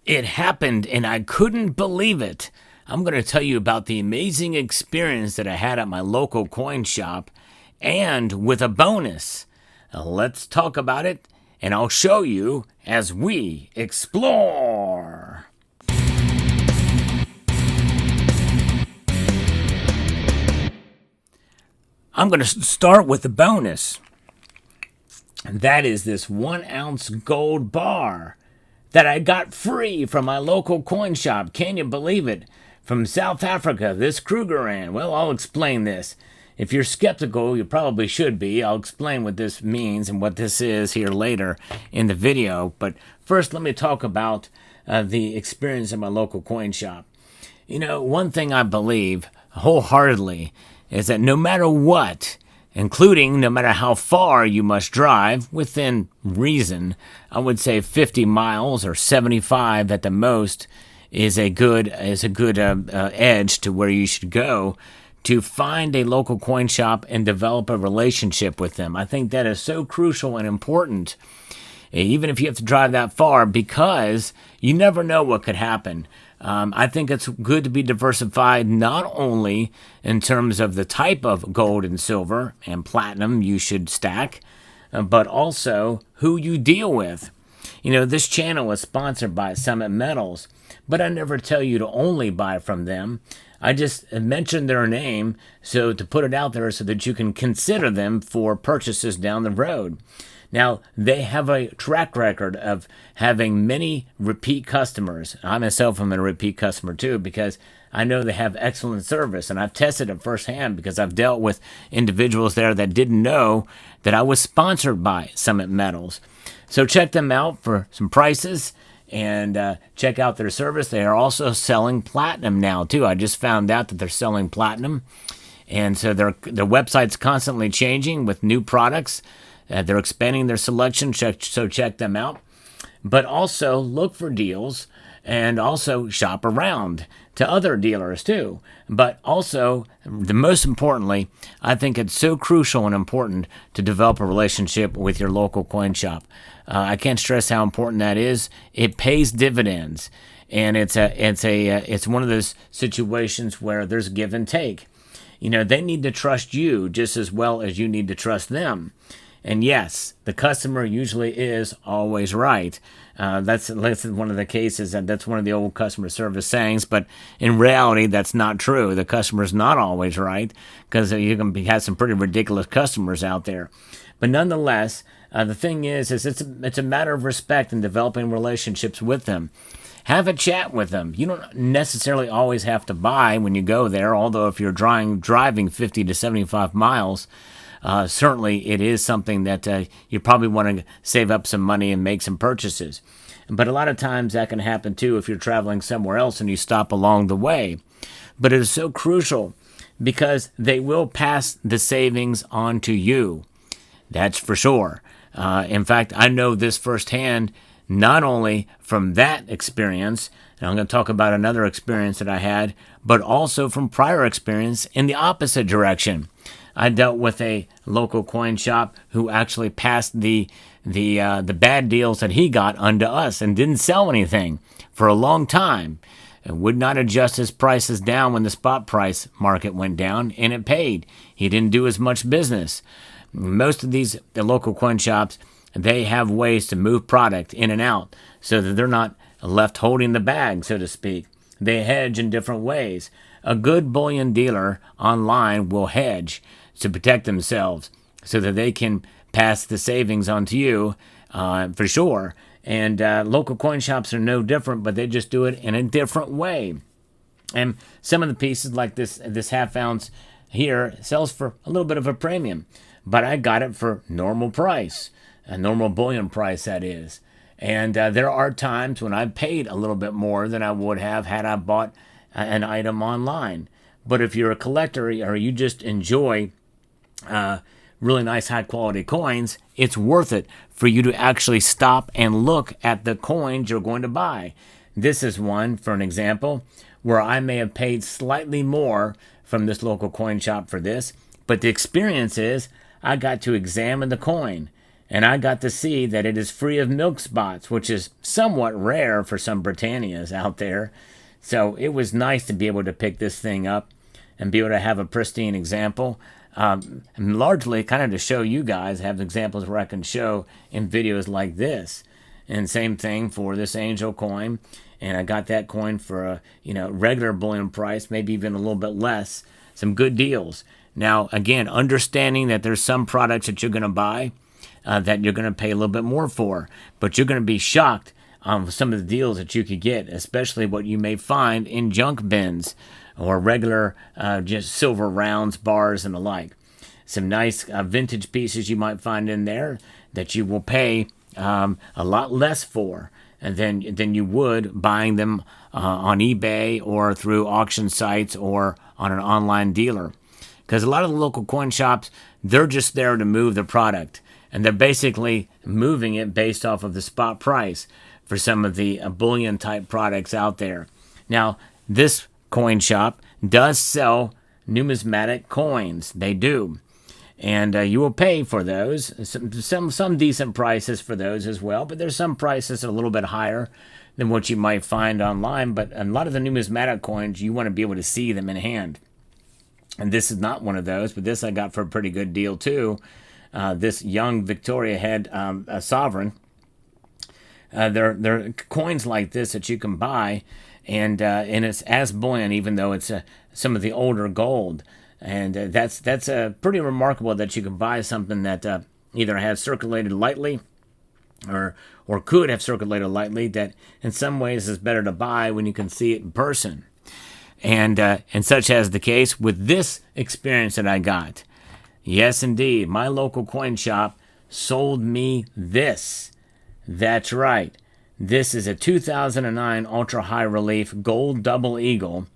It happened and I couldn't believe it. I'm going to tell you about the amazing experience that I had at my local coin shop and with a bonus. Let's talk about it and I'll show you as we explore. I'm going to start with the bonus. And that is this 1 ounce gold bar that I got free from my local coin shop. Can you believe it? From South Africa, this Krugerrand. Well, I'll explain this. If you're skeptical, you probably should be. I'll explain what this means and what this is here later in the video. But first, let me talk about the experience in my local coin shop. You know, one thing I believe wholeheartedly is that no matter what, including no matter how far you must drive, within reason, I would say 50 miles or 75 at the most is a good edge to where you should go to find a local coin shop and develop a relationship with them. I think that is so crucial and important, even if you have to drive that far, because you never know what could happen. I think it's good to be diversified not only in terms of the type of gold and silver and platinum you should stack, but also who you deal with. You know, this channel is sponsored by Summit Metals, but I never tell you to only buy from them. I just mention their name so to put it out there so that you can consider them for purchases down the road. Now, they have a track record of having many repeat customers. I myself am a repeat customer too because I know they have excellent service, and I've tested it firsthand because I've dealt with individuals there that didn't know that I was sponsored by Summit Metals. So check them out for some prices and check out their service. They are also selling platinum now too. I just found out that they're selling platinum, and so their website's constantly changing with new products. They're expanding their selection, so check them out. But also look for deals and also shop around to other dealers too. But also, the most importantly, I think it's so crucial and important to develop a relationship with your local coin shop. I can't stress how important that is. It pays dividends, and it's one of those situations where there's give and take. You know, they need to trust you just as well as you need to trust them. And yes, the customer usually is always right. That's one of the cases, and that's one of the old customer service sayings. But in reality, that's not true. The customer's not always right because you can have some pretty ridiculous customers out there. But nonetheless, the thing is it's a matter of respect and developing relationships with them. Have a chat with them. You don't necessarily always have to buy when you go there, although if you're driving 50 to 75 miles, certainly it is something that you probably want to save up some money and make some purchases. But a lot of times that can happen too if you're traveling somewhere else and you stop along the way. But it is so crucial because they will pass the savings on to you. That's for sure. In fact, I know this firsthand, not only from that experience, and I'm going to talk about another experience that I had, but also from prior experience in the opposite direction. I dealt with a local coin shop who actually passed the bad deals that he got onto us and didn't sell anything for a long time, and would not adjust his prices down when the spot price market went down, and it paid. He didn't do as much business. Most of the local coin shops, they have ways to move product in and out so that they're not left holding the bag, so to speak. They hedge in different ways. A good bullion dealer online will hedge to protect themselves so that they can pass the savings on to you for sure. And local coin shops are no different, but they just do it in a different way. And some of the pieces like this half ounce here sells for a little bit of a premium, but I got it for normal price, a normal bullion price that is. And there are times when I've paid a little bit more than I would have had I bought an item online. But if you're a collector or you just enjoy really nice high quality coins, it's worth it for you to actually stop and look at the coins you're going to buy. This is one, for an example, where I may have paid slightly more from this local coin shop for this, but the experience is I got to examine the coin. And I got to see that it is free of milk spots, which is somewhat rare for some Britannias out there. So it was nice to be able to pick this thing up and be able to have a pristine example. And largely kind of to show you guys, have examples where I can show in videos like this. And same thing for this angel coin. And I got that coin for a regular bullion price, maybe even a little bit less. Some good deals. Now, again, understanding that there's some products that you're going to buy that you're going to pay a little bit more for. But you're going to be shocked on some of the deals that you could get, especially what you may find in junk bins or regular just silver rounds, bars, and the like. Some nice vintage pieces you might find in there that you will pay a lot less for than you would buying them on eBay or through auction sites or on an online dealer. Because a lot of the local coin shops, they're just there to move the product. And they're basically moving it based off of the spot price for some of the bullion type products out there. Now, this coin shop does sell numismatic coins. They do. And you will pay for those. Some decent prices for those as well. But there's some prices a little bit higher than what you might find online. But a lot of the numismatic coins, you want to be able to see them in hand. And this is not one of those. But this I got for a pretty good deal too. This young Victoria had a sovereign. There are coins like this that you can buy, and it's as bullion, even though it's some of the older gold. And that's pretty remarkable that you can buy something that either has circulated lightly or could have circulated lightly, that in some ways is better to buy when you can see it in person. And such as the case with this experience that I got. Yes, indeed. My local coin shop sold me this. That's right. This is a 2009 ultra high relief gold double eagle,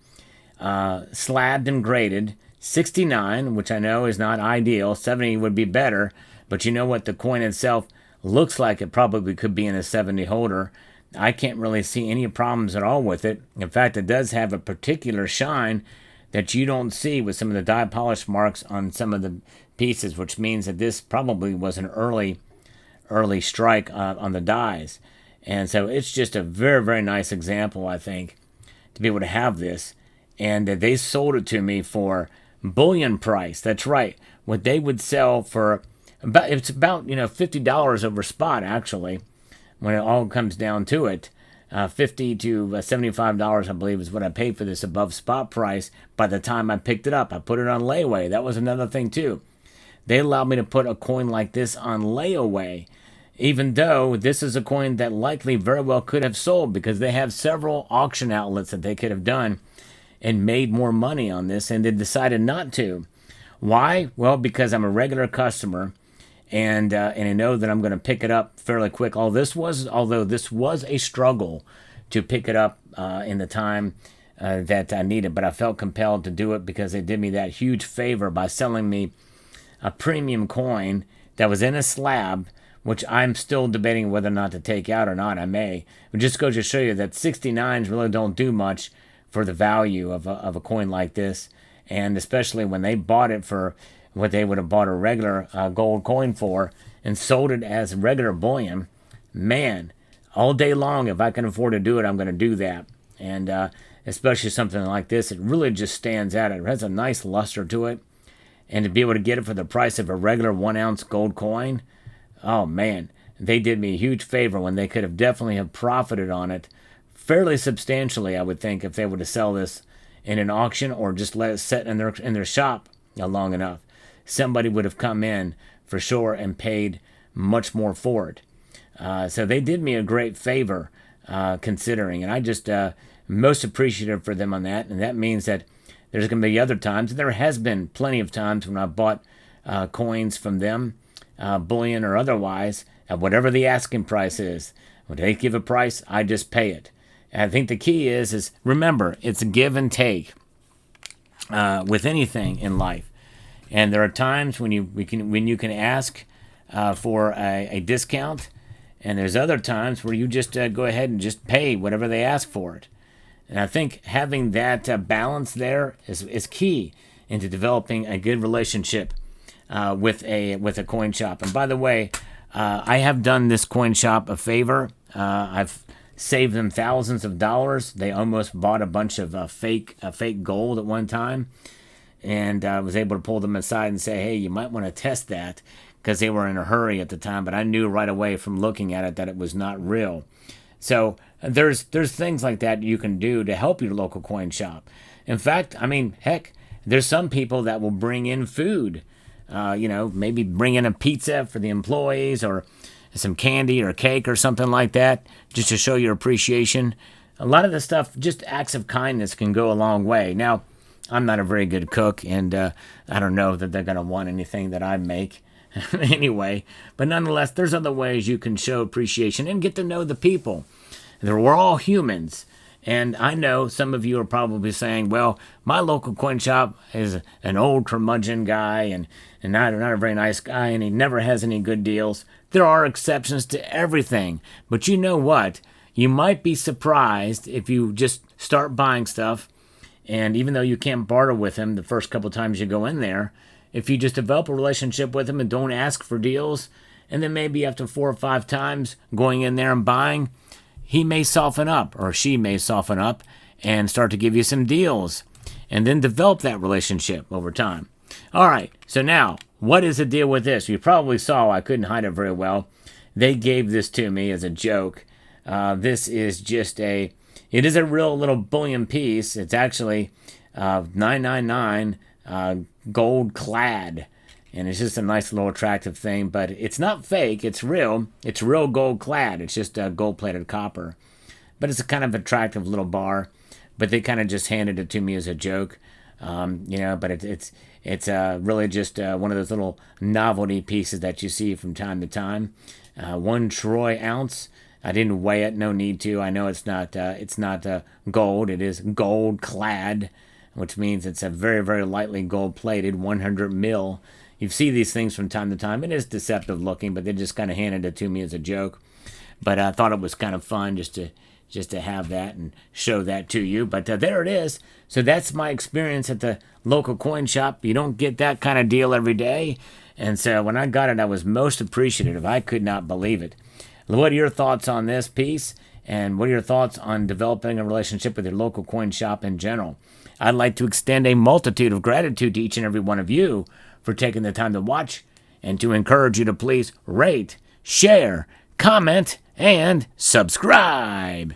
slabbed and graded, 69, which I know is not ideal. 70 would be better, but you know what? The coin itself looks like it probably could be in a 70 holder. I can't really see any problems at all with it. In fact, it does have a particular shine that you don't see with some of the die polish marks on some of the pieces, which means that this probably was an early strike on the dies. And so it's just a very, very nice example, I think, to be able to have this. And they sold it to me for bullion price. That's right. What they would sell for about $50 over spot, actually, when it all comes down to it. $50 to $75, I believe, is what I paid for this above spot price by the time I picked it up. I put it on layaway. That was another thing, too. They allowed me to put a coin like this on layaway, even though this is a coin that likely very well could have sold, because they have several auction outlets that they could have done and made more money on this, and they decided not to. Why? Well, because I'm a regular customer, and I know that I'm going to pick it up fairly quick. Although this was a struggle to pick it up in the time that I needed, but I felt compelled to do it because they did me that huge favor by selling me a premium coin that was in a slab, which I'm still debating whether or not to take out or not. I may. It just goes to show you that 69s really don't do much for the value of a coin like this, and especially when they bought it for what they would have bought a regular gold coin for and sold it as regular bullion. Man, all day long, if I can afford to do it, I'm going to do that. And especially something like this, it really just stands out. It has a nice luster to it. And to be able to get it for the price of a regular 1 ounce gold coin, oh man, they did me a huge favor when they could have definitely have profited on it fairly substantially, I would think, if they were to sell this in an auction or just let it sit in their shop long enough. Somebody would have come in for sure and paid much more for it. So they did me a great favor considering, and I just most appreciative for them on that. And that means that there's going to be other times, and there has been plenty of times when I bought coins from them, bullion or otherwise, at whatever the asking price is. When they give a price, I just pay it. And I think the key is remember, it's a give and take with anything in life. And there are times when you can ask for a discount, and there's other times where you just go ahead and just pay whatever they ask for it. And I think having that balance there is key into developing a good relationship with a coin shop. And by the way, I have done this coin shop a favor. I've saved them thousands of dollars. They almost bought a bunch of fake gold at one time, and I was able to pull them aside and say, "Hey, you might want to test that," because they were in a hurry at the time. But I knew right away from looking at it that it was not real. So there's things like that you can do to help your local coin shop. In fact, I mean, heck, there's some people that will bring in food. Maybe bring in a pizza for the employees or some candy or cake or something like that, just to show your appreciation. A lot of the stuff, just acts of kindness, can go a long way. Now, I'm not a very good cook, and I don't know that they're going to want anything that I make anyway. But nonetheless, there's other ways you can show appreciation and get to know the people. We're all humans. And I know some of you are probably saying, well, my local coin shop is an old curmudgeon guy and not a very nice guy, and he never has any good deals. There are exceptions to everything. But you know what? You might be surprised if you just start buying stuff, and even though you can't barter with him the first couple times you go in there, if you just develop a relationship with him and don't ask for deals, and then maybe after 4 or 5 times going in there and buying, he may soften up, or she may soften up and start to give you some deals, and then develop that relationship over time. All right, so now, what is the deal with this? You probably saw I couldn't hide it very well. They gave this to me as a joke. This is just it is a real little bullion piece. It's actually 999 gold clad. And it's just a nice little attractive thing, but it's not fake. It's real. It's real gold clad. It's just gold plated copper. But it's a kind of attractive little bar. But they kind of just handed it to me as a joke. But it's really just one of those little novelty pieces that you see from time to time. 1 troy ounce. I didn't weigh it. No need to. I know it's not gold. It is gold clad, which means it's a very, very lightly gold plated 100 mil. You see these things from time to time. It is deceptive looking, but they just kind of handed it to me as a joke. But I thought it was kind of fun just to have that and show that to you. But there it is. So that's my experience at the local coin shop. You don't get that kind of deal every day. And so when I got it, I was most appreciative. I could not believe it. What are your thoughts on this piece? And what are your thoughts on developing a relationship with your local coin shop in general? I'd like to extend a multitude of gratitude to each and every one of you for taking the time to watch, and to encourage you to please rate, share, comment, and subscribe.